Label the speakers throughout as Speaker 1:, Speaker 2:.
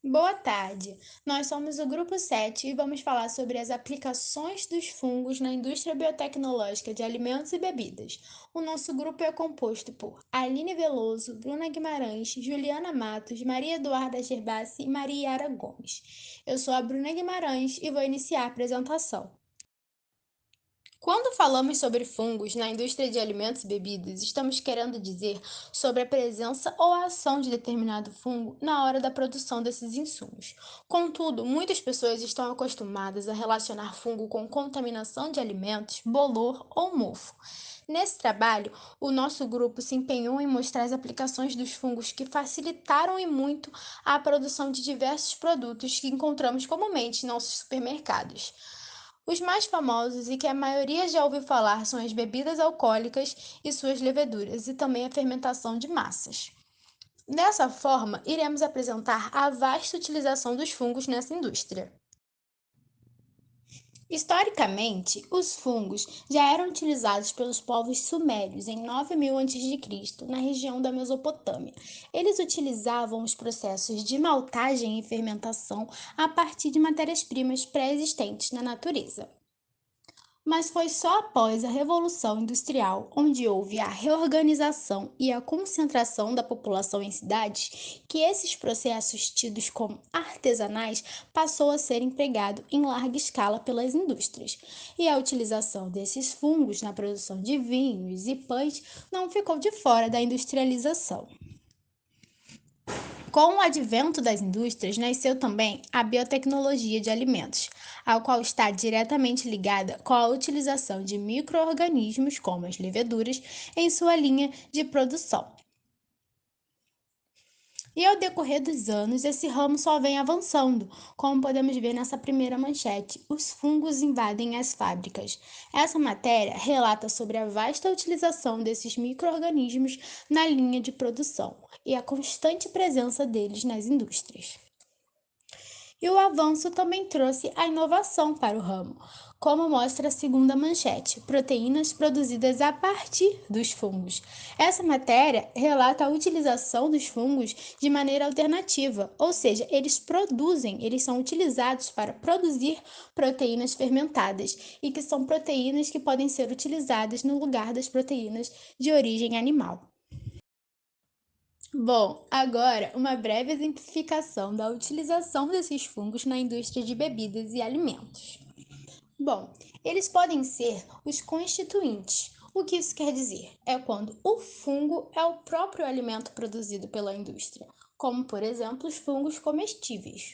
Speaker 1: Boa tarde. Nós somos o grupo 7 e vamos falar sobre as aplicações dos fungos na indústria biotecnológica de alimentos e bebidas. O nosso grupo é composto por Aline Veloso, Bruna Guimarães, Juliana Matos, Maria Eduarda Gerbassi e Maria Yara Gomes. Eu sou a Bruna Guimarães e vou iniciar a apresentação. Quando falamos sobre fungos na indústria de alimentos e bebidas, estamos querendo dizer sobre a presença ou a ação de determinado fungo na hora da produção desses insumos. Contudo, muitas pessoas estão acostumadas a relacionar fungo com contaminação de alimentos, bolor ou mofo. Nesse trabalho, o nosso grupo se empenhou em mostrar as aplicações dos fungos que facilitaram e muito a produção de diversos produtos que encontramos comumente em nossos supermercados. Os mais famosos e que a maioria já ouviu falar são as bebidas alcoólicas e suas leveduras, e também a fermentação de massas. Dessa forma, iremos apresentar a vasta utilização dos fungos nessa indústria. Historicamente, os fungos já eram utilizados pelos povos sumérios em 9000 a.C., na região da Mesopotâmia. Eles utilizavam os processos de maltagem e fermentação a partir de matérias-primas pré-existentes na natureza. Mas foi só após a Revolução Industrial, onde houve a reorganização e a concentração da população em cidades, que esses processos tidos como artesanais passou a ser empregado em larga escala pelas indústrias. E a utilização desses fungos na produção de vinhos e pães não ficou de fora da industrialização. Com o advento das indústrias, nasceu também a biotecnologia de alimentos, ao qual está diretamente ligada com a utilização de micro-organismos, como as leveduras, em sua linha de produção. E ao decorrer dos anos, esse ramo só vem avançando, como podemos ver nessa primeira manchete: os fungos invadem as fábricas. Essa matéria relata sobre a vasta utilização desses micro-organismos na linha de produção e a constante presença deles nas indústrias. E o avanço também trouxe a inovação para o ramo, como mostra a segunda manchete: proteínas produzidas a partir dos fungos. Essa matéria relata a utilização dos fungos de maneira alternativa, ou seja, eles são utilizados para produzir proteínas fermentadas e que são proteínas que podem ser utilizadas no lugar das proteínas de origem animal. Bom, agora uma breve exemplificação da utilização desses fungos na indústria de bebidas e alimentos. Bom, eles podem ser os constituintes. O que isso quer dizer? É quando o fungo é o próprio alimento produzido pela indústria, como por exemplo os fungos comestíveis.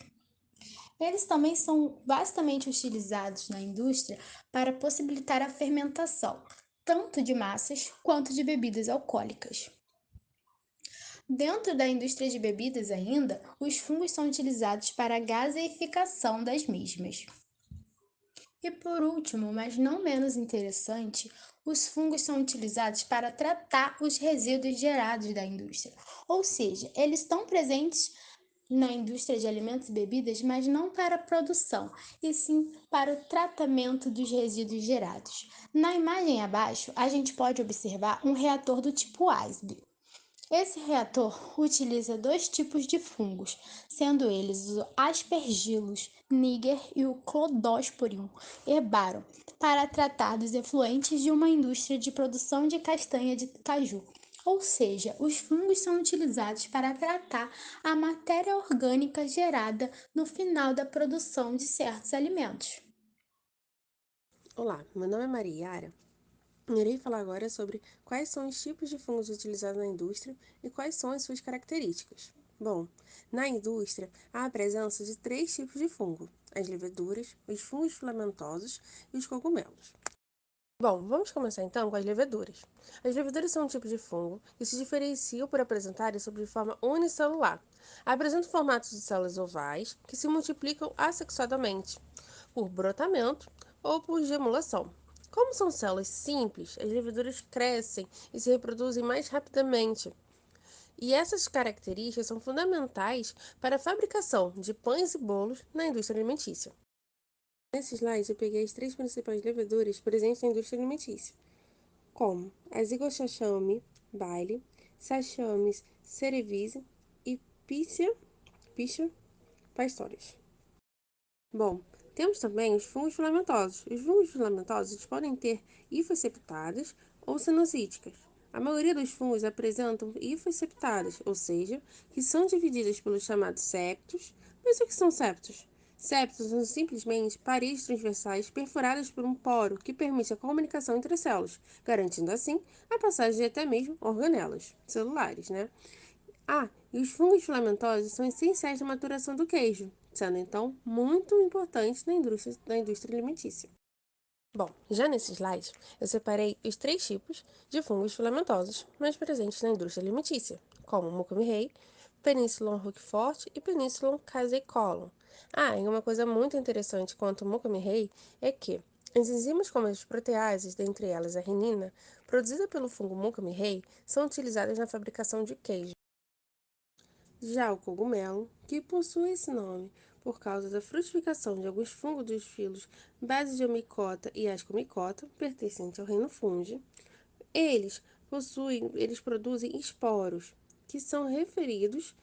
Speaker 1: Eles também são vastamente utilizados na indústria para possibilitar a fermentação, tanto de massas quanto de bebidas alcoólicas. Dentro da indústria de bebidas ainda, os fungos são utilizados para a gaseificação das mesmas. E por último, mas não menos interessante, os fungos são utilizados para tratar os resíduos gerados da indústria. Ou seja, eles estão presentes na indústria de alimentos e bebidas, mas não para a produção, e sim para o tratamento dos resíduos gerados. Na imagem abaixo, a gente pode observar um reator do tipo ISB. Esse reator utiliza dois tipos de fungos, sendo eles o Aspergillus niger e o Clodosporium herbarum, para tratar dos efluentes de uma indústria de produção de castanha de caju. Ou seja, os fungos são utilizados para tratar a matéria orgânica gerada no final da produção de certos alimentos.
Speaker 2: Olá, meu nome é Maria Yara. Irei falar agora sobre quais são os tipos de fungos utilizados na indústria e quais são as suas características. Bom, na indústria há a presença de três tipos de fungo: as leveduras, os fungos filamentosos e os cogumelos. Bom, vamos começar então com as leveduras. As leveduras são um tipo de fungo que se diferenciam por apresentarem sobre forma unicelular. Apresentam formatos de células ovais que se multiplicam assexuadamente, por brotamento ou por gemulação. Como são células simples, as leveduras crescem e se reproduzem mais rapidamente. E essas características são fundamentais para a fabricação de pães e bolos na indústria alimentícia. Nesse slide, eu peguei as três principais leveduras presentes na indústria alimentícia, como a Zygospermia baile, Saccharomyces cerevisiae e Pichia pastores. Bom, temos também os fungos filamentosos. Os fungos filamentosos podem ter hifas septadas ou sinosíticas. A maioria dos fungos apresentam hifas septadas, ou seja, que são divididas pelos chamados septos. Mas o que são septos? Septos são simplesmente paredes transversais perfuradas por um poro que permite a comunicação entre as células, garantindo assim a passagem de até mesmo organelas celulares, né? E os fungos filamentosos são essenciais na maturação do queijo, sendo então muito importantes na indústria alimentícia. Bom, já nesse slide, eu separei os 3 tipos de fungos filamentosos mais presentes na indústria alimentícia, como Mucormyriae, Penicillium roquefort e Penicillium caseicolum. E uma coisa muito interessante quanto ao Mucormyriae é que as enzimas como as proteases, dentre elas a renina, produzida pelo fungo Mucormyriae, são utilizadas na fabricação de queijo. Já o cogumelo, que possui esse nome por causa da frutificação de alguns fungos dos filos Basidiomycota e Ascomycota, pertencentes ao reino Fungi, eles produzem esporos, que são referidos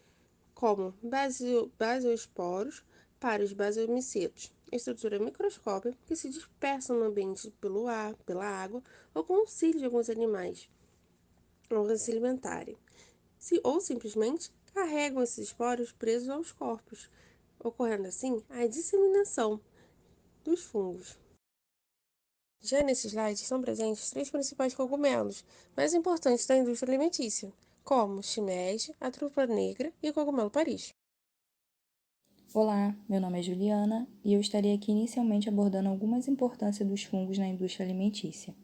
Speaker 2: como basiosporos para os basiomicetos, estrutura microscópica que se dispersam no ambiente pelo ar, pela água ou com o auxílio de alguns animais ao se alimentarem ou simplesmente carregam esses esporos presos aos corpos, ocorrendo assim a disseminação dos fungos. Já nesse slide estão presentes os 3 principais cogumelos mais importantes da indústria alimentícia, como shimeji, a trufa negra e o cogumelo Paris.
Speaker 3: Olá, meu nome é Juliana e eu estarei aqui inicialmente abordando algumas importâncias dos fungos na indústria alimentícia.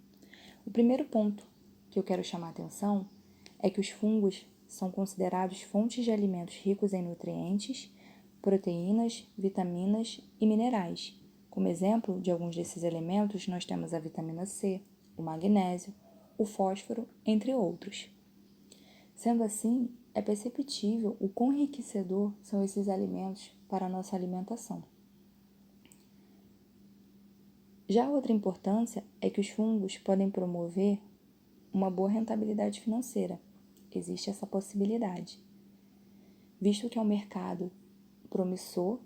Speaker 3: O primeiro ponto que eu quero chamar a atenção é que os fungos são considerados fontes de alimentos ricos em nutrientes, proteínas, vitaminas e minerais. Como exemplo de alguns desses elementos, nós temos a vitamina C, o magnésio, o fósforo, entre outros. Sendo assim, é perceptível o quão enriquecedor são esses alimentos para a nossa alimentação. Já outra importância é que os fungos podem promover uma boa rentabilidade financeira. Existe essa possibilidade, visto que é um mercado promissor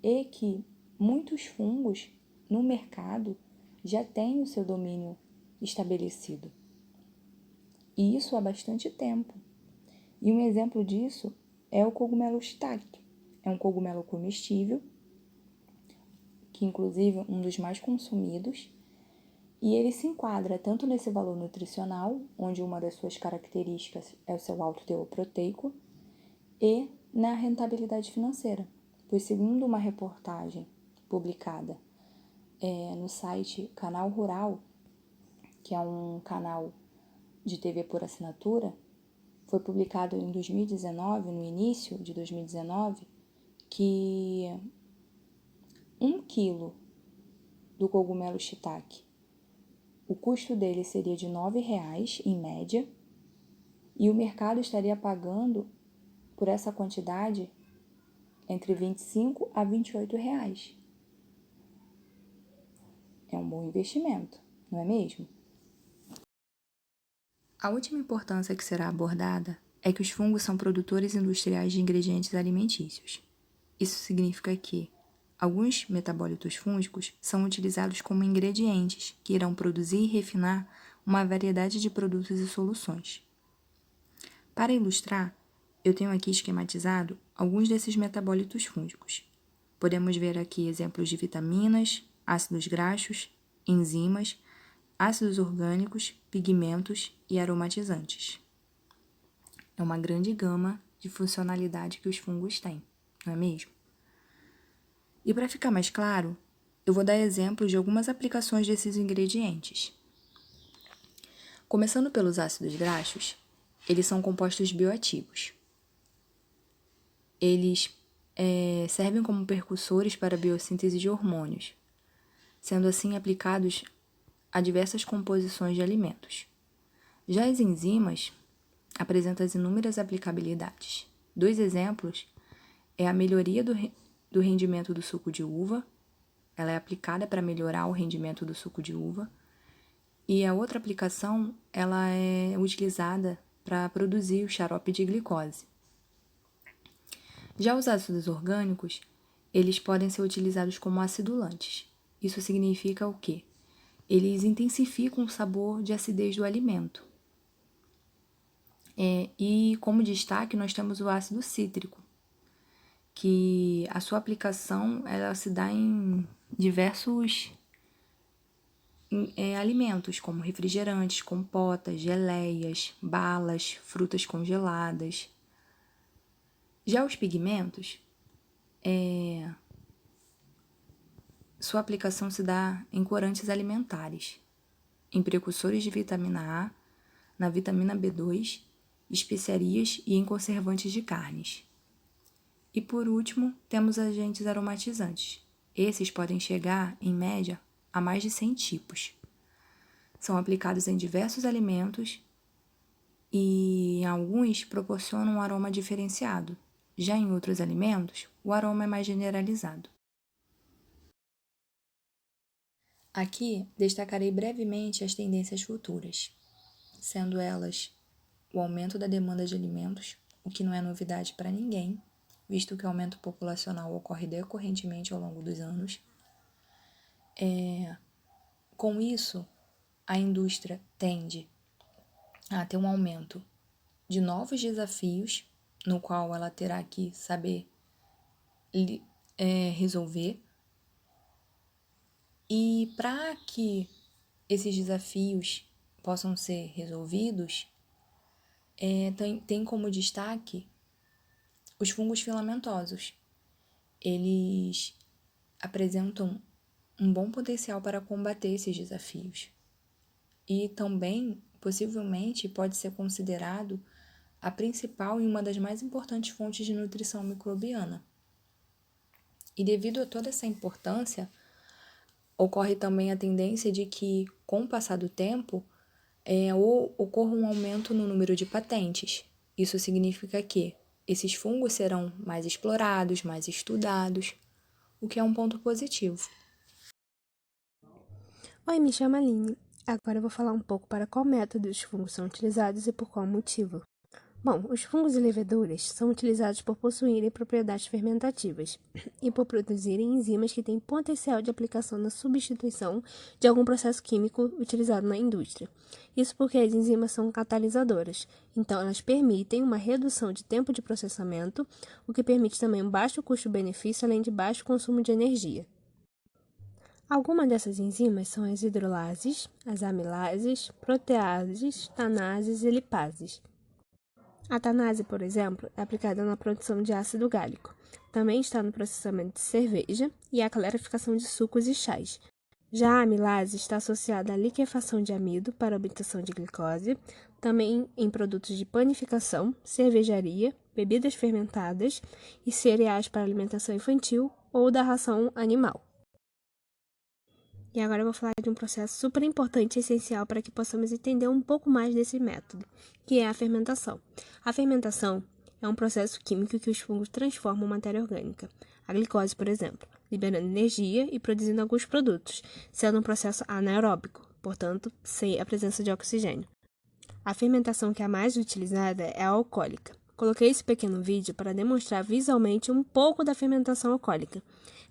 Speaker 3: e que muitos fungos no mercado já têm o seu domínio estabelecido. E isso há bastante tempo. E um exemplo disso é o cogumelo shiitake. É um cogumelo comestível, que inclusive é um dos mais consumidos, e ele se enquadra tanto nesse valor nutricional, onde uma das suas características é o seu alto teor proteico, e na rentabilidade financeira, pois segundo uma reportagem publicada no site Canal Rural, que é um canal de TV por assinatura, foi publicado em 2019, no início de 2019, que 1 quilo do cogumelo shiitake, o custo dele seria de R$ 9,00 em média, e o mercado estaria pagando por essa quantidade entre R$ 25 a R$ 28,00. É um bom investimento, não é mesmo? A última importância que será abordada é que os fungos são produtores industriais de ingredientes alimentícios. Isso significa que alguns metabólitos fúngicos são utilizados como ingredientes que irão produzir e refinar uma variedade de produtos e soluções. Para ilustrar, eu tenho aqui esquematizado alguns desses metabólitos fúngicos. Podemos ver aqui exemplos de vitaminas, ácidos graxos, enzimas, ácidos orgânicos, pigmentos e aromatizantes. É uma grande gama de funcionalidade que os fungos têm, não é mesmo? E para ficar mais claro, eu vou dar exemplos de algumas aplicações desses ingredientes. Começando pelos ácidos graxos, eles são compostos bioativos. Eles servem como percussores para a biossíntese de hormônios, sendo assim aplicados a diversas composições de alimentos. Já as enzimas apresentam inúmeras aplicabilidades. 2 exemplos é a melhoria do rendimento do suco de uva. Ela é aplicada para melhorar o rendimento do suco de uva. E a outra aplicação, ela é utilizada para produzir o xarope de glicose. Já os ácidos orgânicos, eles podem ser utilizados como acidulantes. Isso significa o quê? Eles intensificam o sabor de acidez do alimento. E como destaque, nós temos o ácido cítrico, que a sua aplicação ela se dá em diversos alimentos, como refrigerantes, compotas, geleias, balas, frutas congeladas. Já os pigmentos, sua aplicação se dá em corantes alimentares, em precursores de vitamina A, na vitamina B2, especiarias e em conservantes de carnes. E por último, temos agentes aromatizantes. Esses podem chegar, em média, a mais de 100 tipos. São aplicados em diversos alimentos e alguns proporcionam um aroma diferenciado. Já em outros alimentos, o aroma é mais generalizado. Aqui destacarei brevemente as tendências futuras, sendo elas o aumento da demanda de alimentos, o que não é novidade para ninguém, visto que o aumento populacional ocorre decorrentemente ao longo dos anos. Com isso, a indústria tende a ter um aumento de novos desafios, no qual ela terá que saber resolver. E para que esses desafios possam ser resolvidos, tem como destaque os fungos filamentosos. Eles apresentam um bom potencial para combater esses desafios. E também, possivelmente, pode ser considerado a principal e uma das mais importantes fontes de nutrição microbiana. E devido a toda essa importância, ocorre também a tendência de que, com o passar do tempo, ocorra um aumento no número de patentes. Isso significa que esses fungos serão mais explorados, mais estudados, o que é um ponto positivo.
Speaker 4: Oi, me chamo Aline. Agora eu vou falar um pouco para qual método os fungos são utilizados e por qual motivo. Bom, os fungos e leveduras são utilizados por possuírem propriedades fermentativas e por produzirem enzimas que têm potencial de aplicação na substituição de algum processo químico utilizado na indústria. Isso porque as enzimas são catalisadoras, então elas permitem uma redução de tempo de processamento, o que permite também um baixo custo-benefício, além de baixo consumo de energia. Algumas dessas enzimas são as hidrolases, as amilases, proteases, tanases e lipases. A tanase, por exemplo, é aplicada na produção de ácido gálico. Também está no processamento de cerveja e a clarificação de sucos e chás. Já a amilase está associada à liquefação de amido para a obtenção de glicose, também em produtos de panificação, cervejaria, bebidas fermentadas e cereais para alimentação infantil ou da ração animal. E agora eu vou falar de um processo super importante e essencial para que possamos entender um pouco mais desse método, que é a fermentação. A fermentação é um processo químico que os fungos transformam matéria orgânica, a glicose, por exemplo, liberando energia e produzindo alguns produtos, sendo um processo anaeróbico, portanto, sem a presença de oxigênio. A fermentação que é a mais utilizada é a alcoólica. Coloquei esse pequeno vídeo para demonstrar visualmente um pouco da fermentação alcoólica.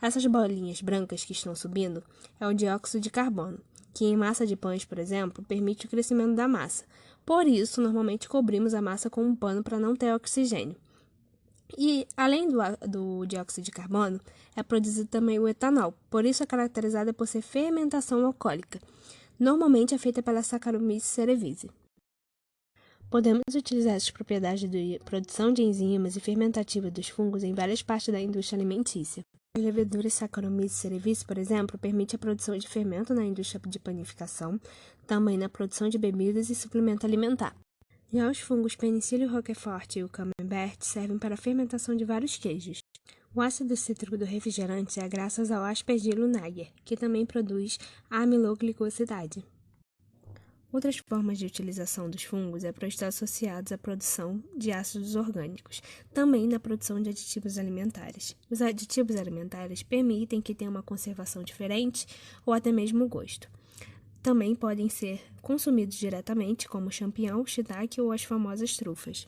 Speaker 4: Essas bolinhas brancas que estão subindo é o dióxido de carbono, que em massa de pães, por exemplo, permite o crescimento da massa. Por isso, normalmente cobrimos a massa com um pano para não ter oxigênio. E, além do dióxido de carbono, é produzido também o etanol, por isso é caracterizada por ser fermentação alcoólica. Normalmente é feita pela Saccharomyces cerevisiae. Podemos utilizar essas propriedades de produção de enzimas e fermentativa dos fungos em várias partes da indústria alimentícia. As leveduras Saccharomyces cerevisiae, por exemplo, permite a produção de fermento na indústria de panificação, também na produção de bebidas e suplemento alimentar. Já os fungos Penicillium roquefort e o Camembert servem para a fermentação de vários queijos. O ácido cítrico do refrigerante é graças ao Aspergillus niger, que também produz a amiloglicosidade. Outras formas de utilização dos fungos é para estar associados à produção de ácidos orgânicos, também na produção de aditivos alimentares. Os aditivos alimentares permitem que tenha uma conservação diferente ou até mesmo gosto. Também podem ser consumidos diretamente, como o champignon, shiitake ou as famosas trufas.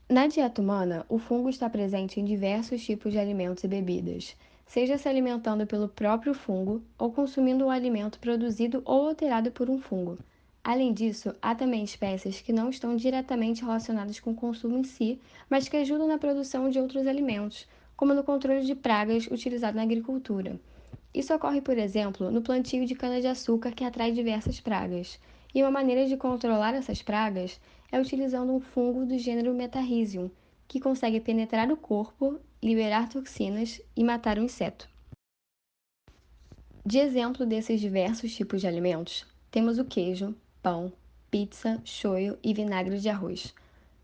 Speaker 3: Na dieta humana, o fungo está presente em diversos tipos de alimentos e bebidas, seja se alimentando pelo próprio fungo ou consumindo um alimento produzido ou alterado por um fungo. Além disso, há também espécies que não estão diretamente relacionadas com o consumo em si, mas que ajudam na produção de outros alimentos, como no controle de pragas utilizado na agricultura. Isso ocorre, por exemplo, no plantio de cana-de-açúcar que atrai diversas pragas. E uma maneira de controlar essas pragas é utilizando um fungo do gênero Metarrhizium, que consegue penetrar o corpo, liberar toxinas e matar o inseto. De exemplo desses diversos tipos de alimentos, temos o queijo, pão, pizza, shoyu e vinagre de arroz.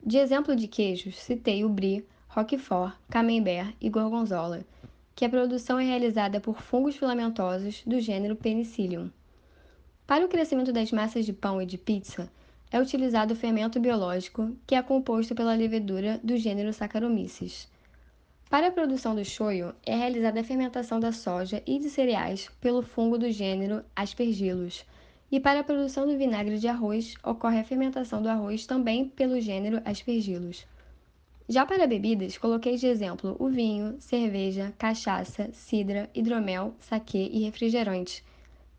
Speaker 3: De exemplo de queijos, citei o brie, roquefort, camembert e gorgonzola, que a produção é realizada por fungos filamentosos do gênero Penicillium. Para o crescimento das massas de pão e de pizza, é utilizado o fermento biológico, que é composto pela levedura do gênero Saccharomyces. Para a produção do shoyu, é realizada a fermentação da soja e de cereais pelo fungo do gênero Aspergillus. E para a produção do vinagre de arroz, ocorre a fermentação do arroz também pelo gênero Aspergillus. Já para bebidas, coloquei de exemplo o vinho, cerveja, cachaça, cidra, hidromel, saquê e refrigerante.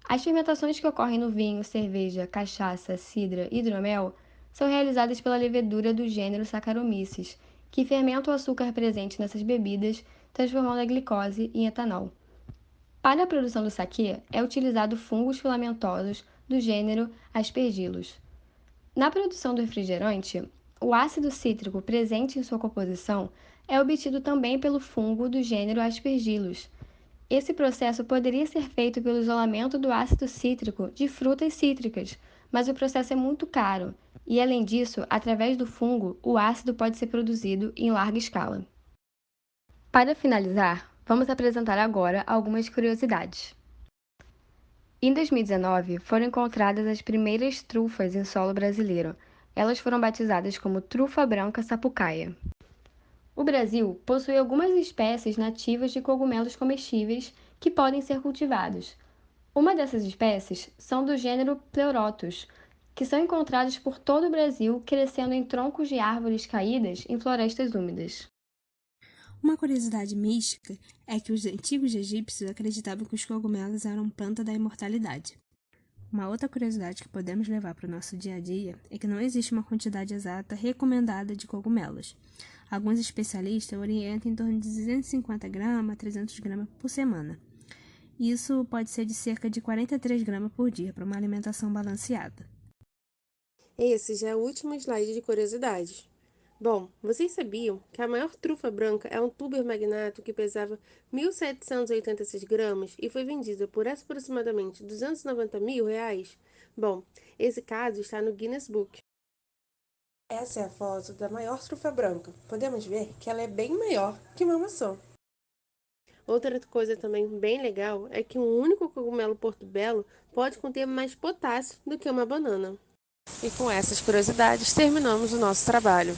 Speaker 3: As fermentações que ocorrem no vinho, cerveja, cachaça, cidra e hidromel são realizadas pela levedura do gênero Saccharomyces, que fermenta o açúcar presente nessas bebidas, transformando a glicose em etanol. Para a produção do saquê, é utilizado fungos filamentosos do gênero Aspergillus. Na produção do refrigerante, o ácido cítrico presente em sua composição é obtido também pelo fungo do gênero Aspergillus. Esse processo poderia ser feito pelo isolamento do ácido cítrico de frutas cítricas, mas o processo é muito caro e, além disso, através do fungo, o ácido pode ser produzido em larga escala. Para finalizar, vamos apresentar agora algumas curiosidades. Em 2019, foram encontradas as primeiras trufas em solo brasileiro. Elas foram batizadas como trufa branca sapucaia. O Brasil possui algumas espécies nativas de cogumelos comestíveis que podem ser cultivados. Uma dessas espécies são do gênero Pleurotus, que são encontrados por todo o Brasil crescendo em troncos de árvores caídas em florestas úmidas.
Speaker 4: Uma curiosidade mística é que os antigos egípcios acreditavam que os cogumelos eram planta da imortalidade. Uma outra curiosidade que podemos levar para o nosso dia a dia é que não existe uma quantidade exata recomendada de cogumelos. Alguns especialistas orientam em torno de 250 gramas a 300 gramas por semana. Isso pode ser de cerca de 43 gramas por dia para uma alimentação balanceada.
Speaker 2: Esse já é o último slide de curiosidades. Bom, vocês sabiam que a maior trufa branca é um tuber magnato que pesava 1.786 gramas e foi vendida por aproximadamente R$ 290 mil? Bom, esse caso está no Guinness Book. Essa é a foto da maior trufa branca. Podemos ver que ela é bem maior que uma maçã. Outra coisa também bem legal é que um único cogumelo portobello pode conter mais potássio do que uma banana. E com essas curiosidades terminamos o nosso trabalho.